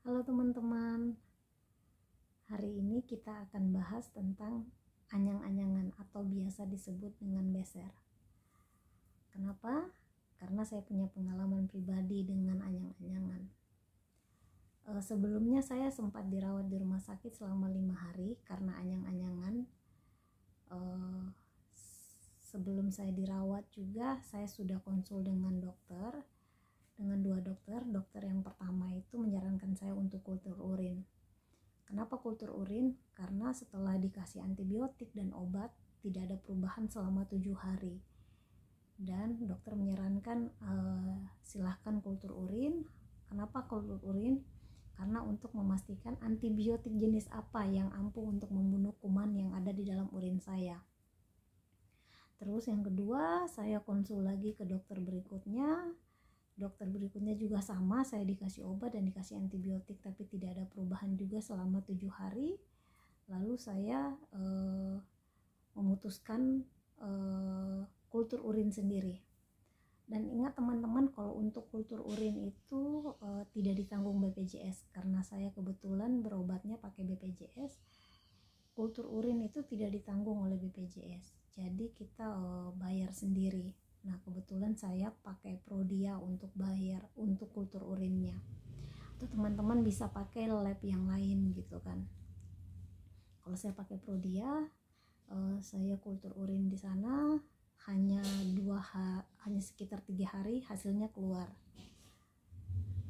Halo teman-teman, hari ini kita akan bahas tentang anyang-anyangan atau biasa disebut dengan beser. Kenapa? Karena saya punya pengalaman pribadi dengan anyang-anyangan. Sebelumnya saya sempat dirawat di rumah sakit selama 5 hari karena anyang-anyangan. Sebelum saya dirawat juga saya sudah konsul dengan dokter. Dengan 2 dokter. Dokter yang pertama itu menyarankan saya untuk kultur urin. Kenapa kultur urin? Karena setelah dikasih antibiotik dan obat tidak ada perubahan selama 7 hari. Dan dokter menyarankan silahkan kultur urin. Kenapa kultur urin? Karena untuk memastikan antibiotik jenis apa yang ampuh untuk membunuh kuman yang ada di dalam urin saya. Terus yang kedua, saya konsul lagi ke dokter berikutnya. Dokter berikutnya juga sama, saya dikasih obat dan dikasih antibiotik tapi tidak ada perubahan juga selama 7 hari. Lalu saya memutuskan kultur urin sendiri. Dan ingat teman-teman, kalau untuk kultur urin itu tidak ditanggung BPJS karena saya kebetulan berobatnya pakai BPJS. Kultur urin itu tidak ditanggung oleh BPJS, jadi kita bayar sendiri. Nah kebetulan saya pakai Prodia untuk bayar untuk kultur urinnya. Atau teman-teman bisa pakai lab yang lain gitu kan. Kalau saya pakai Prodia, saya kultur urin di sana hanya sekitar 3 hari hasilnya keluar.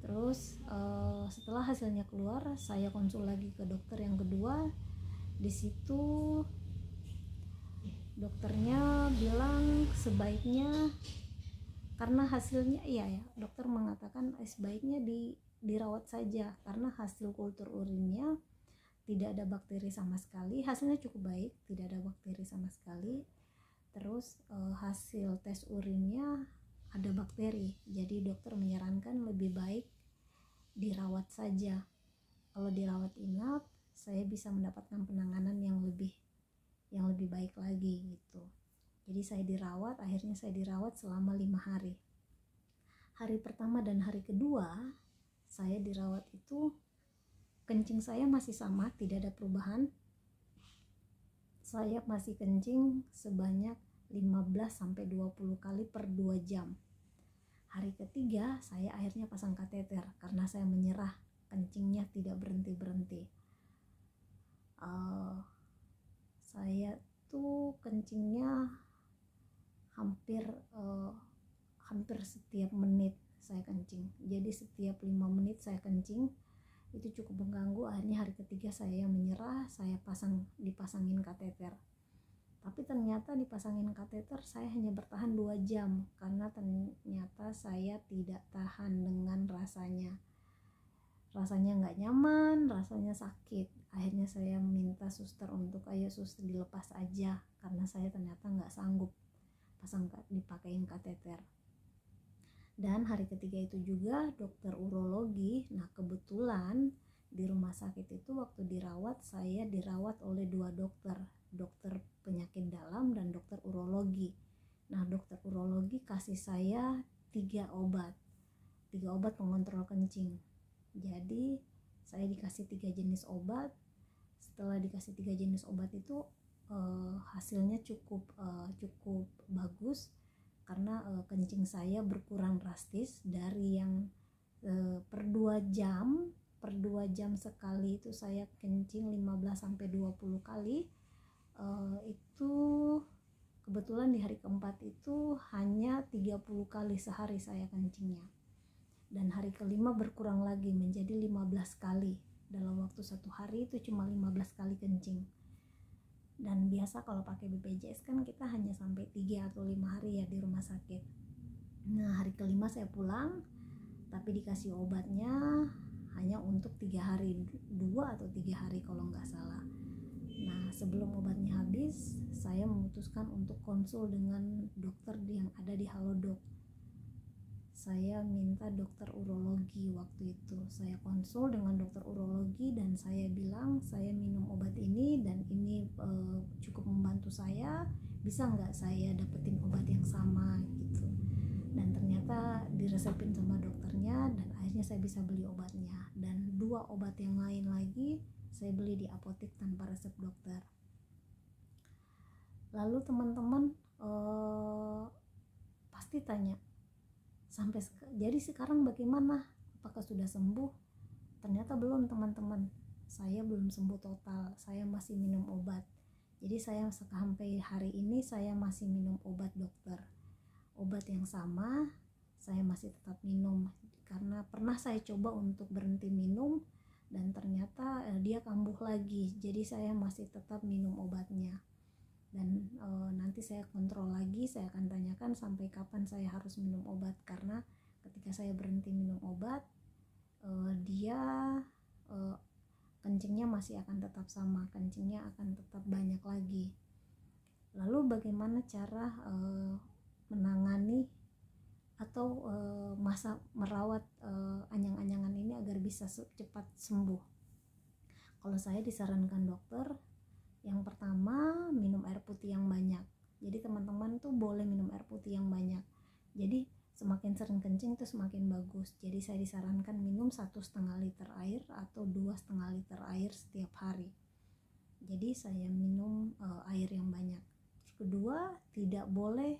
Terus setelah hasilnya keluar, saya konsul lagi ke dokter yang kedua. Di situ dokternya bilang sebaiknya, karena hasilnya dokter mengatakan sebaiknya dirawat saja karena hasil kultur urinnya tidak ada bakteri sama sekali. Hasilnya cukup baik, tidak ada bakteri sama sekali. Terus hasil tes urinnya ada bakteri, jadi dokter menyarankan lebih baik dirawat saja. Kalau dirawat inap, saya bisa mendapatkan penanganan yang lebih baik lagi gitu. Jadi akhirnya saya dirawat selama 5 hari. Hari pertama dan hari kedua saya dirawat itu kencing saya masih sama, tidak ada perubahan. Saya masih kencing sebanyak 15-20 kali per 2 jam. Hari ketiga saya akhirnya pasang kateter karena saya menyerah, kencingnya tidak berhenti-berhenti. Saya tuh kencingnya hampir setiap menit saya kencing. Jadi setiap 5 menit saya kencing, itu cukup mengganggu. Akhirnya hari ketiga saya menyerah, saya dipasangin kateter. Tapi ternyata dipasangin kateter saya hanya bertahan 2 jam karena ternyata saya tidak tahan dengan rasanya nggak nyaman, rasanya sakit. Akhirnya saya minta suster untuk ayo suster dilepas aja karena saya ternyata nggak sanggup dipakein kateter. Dan hari ketiga itu juga dokter urologi. Nah kebetulan di rumah sakit itu waktu dirawat, saya dirawat oleh 2 dokter penyakit dalam dan dokter urologi. Nah dokter urologi kasih saya 3 obat pengontrol kencing. Jadi saya dikasih 3 jenis obat. Setelah dikasih 3 jenis obat itu hasilnya cukup bagus karena kencing saya berkurang drastis dari yang per 2 jam sekali itu saya kencing 15-20 kali. Itu kebetulan di hari keempat itu hanya 30 kali sehari saya kencingnya. Dan hari kelima berkurang lagi menjadi 15 kali. Dalam waktu 1 hari itu cuma 15 kali kencing. Dan biasa kalau pakai BPJS kan kita hanya sampai 3 atau 5 hari ya di rumah sakit. Nah hari kelima saya pulang, tapi dikasih obatnya hanya untuk 3 hari, 2 atau 3 hari kalau nggak salah. Nah sebelum obatnya habis, saya memutuskan untuk konsul dengan dokter yang ada di Halodoc. Saya minta dokter urologi waktu itu. Saya konsul dengan dokter urologi dan saya bilang saya minum obat ini dan ini cukup membantu saya. Bisa nggak saya dapetin obat yang sama gitu? Dan ternyata diresepin sama dokternya dan akhirnya saya bisa beli obatnya, dan 2 obat yang lain lagi saya beli di apotek tanpa resep dokter. Lalu teman-teman pasti tanya, jadi sekarang bagaimana, apakah sudah sembuh? Ternyata belum teman-teman, saya belum sembuh total, saya masih minum obat. Jadi saya sampai hari ini saya masih minum obat dokter, obat yang sama saya masih tetap minum, karena pernah saya coba untuk berhenti minum dan ternyata dia kambuh lagi. Jadi saya masih tetap minum obatnya, dan nanti saya kontrol lagi, saya akan tanyakan sampai kapan saya harus minum obat, karena ketika saya berhenti minum obat dia kencingnya masih akan tetap sama, kencingnya akan tetap banyak lagi. Lalu bagaimana cara menangani atau merawat anyang-anyangan ini agar bisa cepat sembuh? Kalau saya disarankan dokter, yang pertama minum air putih yang banyak. Jadi teman-teman tuh boleh minum air putih yang banyak. Jadi semakin sering kencing itu semakin bagus. Jadi saya disarankan minum 1,5 liter air atau 2,5 liter air setiap hari. Jadi saya minum air yang banyak. Kedua, tidak boleh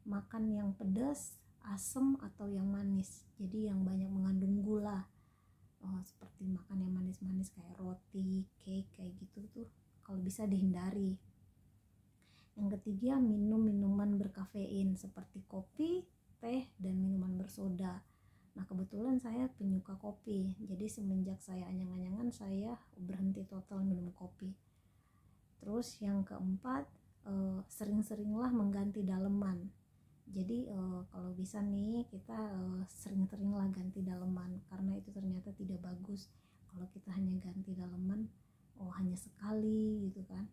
makan yang pedas, asam atau yang manis. Jadi yang banyak mengandung gula, seperti makan yang manis-manis kayak roti, cake kayak gitu tuh kalau bisa dihindari. Yang ketiga, minum minuman berkafein seperti kopi, teh, dan minuman bersoda. Nah kebetulan saya penyuka kopi, jadi semenjak saya anyang-anyangan saya berhenti total minum kopi. Terus yang keempat, sering-seringlah mengganti daleman. Jadi kalau bisa nih kita sering-seringlah ganti daleman, karena itu ternyata tidak bagus kalau kita hanya ganti daleman hanya sekali gitu kan.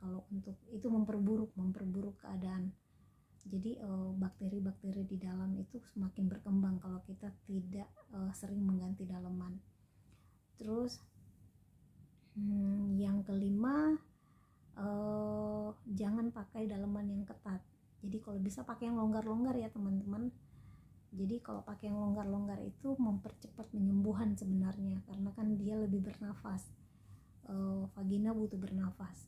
Kalau untuk itu memperburuk keadaan. Jadi bakteri-bakteri di dalam itu semakin berkembang kalau kita tidak sering mengganti daleman. Terus yang kelima, jangan pakai daleman yang ketat. Jadi kalau bisa pakai yang longgar-longgar ya teman-teman. Jadi kalau pakai yang longgar-longgar itu mempercepat penyembuhan sebenarnya, karena kan dia lebih bernafas. Vagina butuh bernafas.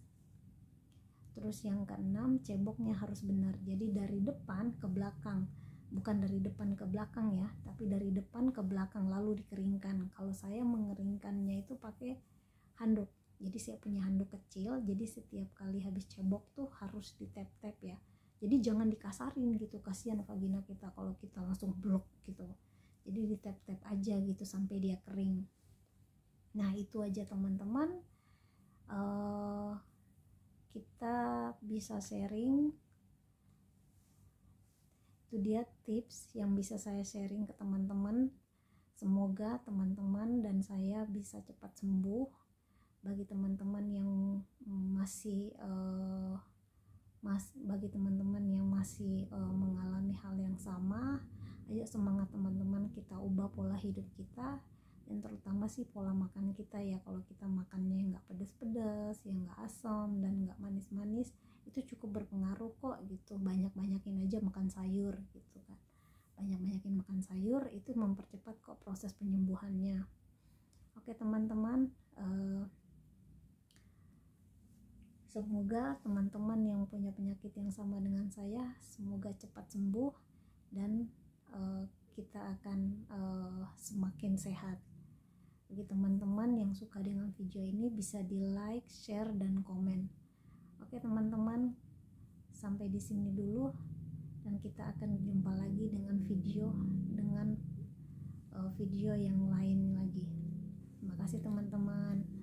Terus yang keenam, ceboknya harus benar. Jadi dari depan ke belakang, bukan dari depan ke belakang ya, tapi dari depan ke belakang lalu dikeringkan. Kalau saya mengeringkannya itu pakai handuk. Jadi saya punya handuk kecil, jadi setiap kali habis cebok tuh harus ditap-tap ya. Jadi jangan dikasarin gitu, kasihan vagina kita kalau kita langsung blok gitu. Jadi ditap-tap aja gitu sampai dia kering. Nah itu aja teman-teman, kita bisa sharing. Itu dia tips yang bisa saya sharing ke teman-teman. Semoga teman-teman dan saya bisa cepat sembuh. Bagi teman-teman yang masih mengalami hal yang sama, ayo semangat teman-teman, kita ubah pola hidup kita, dan terutama sih pola makan kita ya. Kalau kita makannya nggak pedas-pedas, yang nggak asam dan nggak manis-manis, itu cukup berpengaruh kok gitu. Banyak-banyakin aja makan sayur gitu kan, banyak-banyakin makan sayur itu mempercepat kok proses penyembuhannya. Oke teman-teman, semoga teman-teman yang punya penyakit yang sama dengan saya semoga cepat sembuh, dan kita akan semakin sehat. Bagi teman-teman yang suka dengan video ini bisa di like, share, dan komen. Oke teman-teman, sampai di sini dulu, dan kita akan jumpa lagi dengan video yang lain lagi. Terima kasih teman-teman.